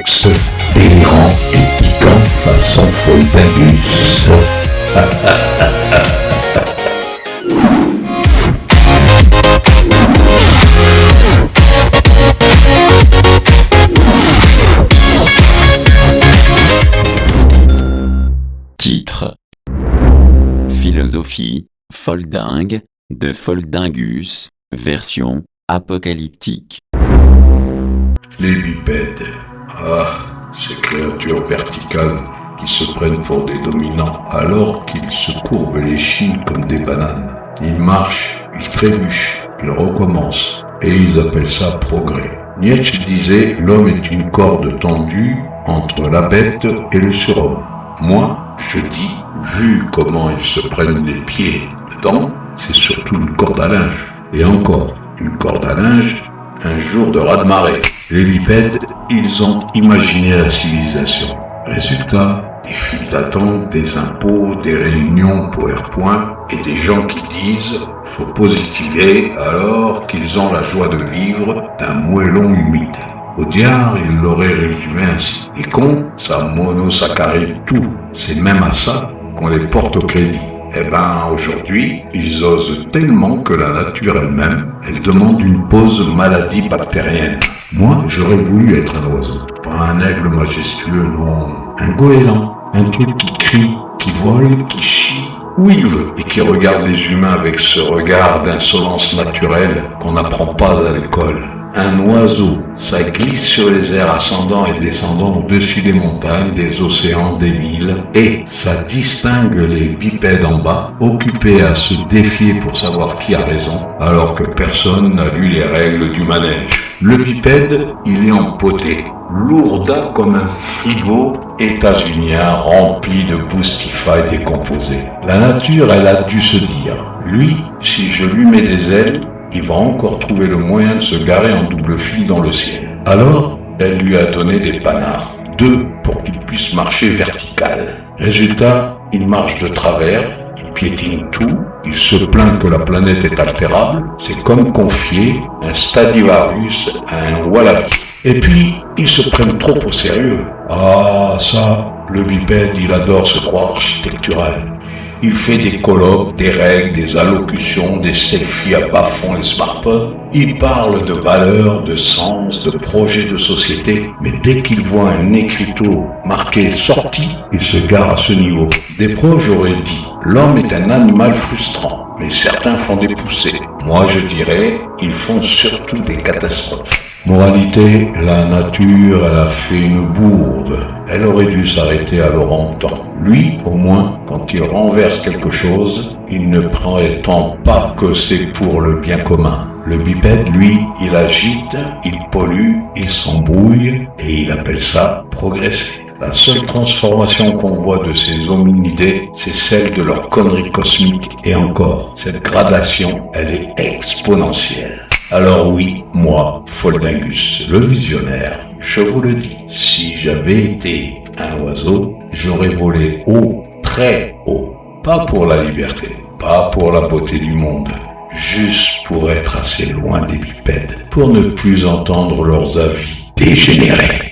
Ce délirant et piquant façon Foldingus. Titre: Philosophie foldingue de Foldingus, version apocalyptique. Les bipèdes. Ah, ces créatures verticales qui se prennent pour des dominants alors qu'ils se courbent les chines comme des bananes. Ils marchent, ils trébuchent, ils recommencent, et ils appellent ça progrès. Nietzsche disait « L'homme est une corde tendue entre la bête et le surhomme ». Moi, je dis, vu comment ils se prennent les pieds dedans, c'est surtout une corde à linge. Et encore, une corde à linge, un jour de raz-de-marée. Les bipèdes, ils ont imaginé la civilisation. Résultat, des files d'attente, des impôts, des réunions PowerPoint et des gens qui disent « faut positiver » alors qu'ils ont la joie de vivre d'un moellon humide. Audiard, il l'aurait résumé ainsi. Les cons, ça monosaccharide tout. C'est même à ça qu'on les porte au crédit. Eh ben, aujourd'hui, ils osent tellement que la nature elle-même, elle demande une pause maladie bactérienne. Moi, j'aurais voulu être un oiseau. Pas un aigle majestueux, non. Un goéland. Un truc qui crie, qui vole, qui chie où il veut et qui regarde les humains avec ce regard d'insolence naturelle qu'on n'apprend pas à l'école. Un oiseau, ça glisse sur les airs ascendants et descendants au-dessus des montagnes, des océans, des villes, et ça distingue les bipèdes en bas, occupés à se défier pour savoir qui a raison, alors que personne n'a lu les règles du manège. Le bipède, il est empoté, lourda comme un frigo états-unien rempli de Boostify décomposés. La nature, elle a dû se dire, lui, si je lui mets des ailes, il va encore trouver le moyen de se garer en double fil dans le ciel. Alors, elle lui a donné des panards, 2 pour qu'il puisse marcher vertical. Résultat, il marche de travers, il piétine tout, il se plaint que la planète est altérable, c'est comme confier un Stradivarius à un wallaby. Et puis, ils se prennent trop au sérieux. Ah, ça, le bipède, il adore se croire architectural. Il fait des colloques, des règles, des allocutions, des selfies à bas fond les smartphones. Il parle de valeurs, de sens, de projets de société. Mais dès qu'il voit un écriteau marqué « sortie », il se gare à ce niveau. Des proches auraient dit « l'homme est un animal frustrant », mais certains font des poussées. Moi je dirais « ils font surtout des catastrophes ». Moralité, la nature, elle a fait une bourde. Elle aurait dû s'arrêter à l'orang-outan. Lui, au moins, quand il renverse quelque chose, il ne prétend pas que c'est pour le bien commun. Le bipède, lui, il agite, il pollue, il s'embrouille, et il appelle ça progresser. La seule transformation qu'on voit de ces hominidés, c'est celle de leur connerie cosmique. Et encore, cette gradation, elle est exponentielle. Alors oui, moi, Foldingus, le visionnaire, je vous le dis, si j'avais été un oiseau, j'aurais volé haut, très haut. Pas pour la liberté, pas pour la beauté du monde, juste pour être assez loin des bipèdes, pour ne plus entendre leurs avis dégénérés.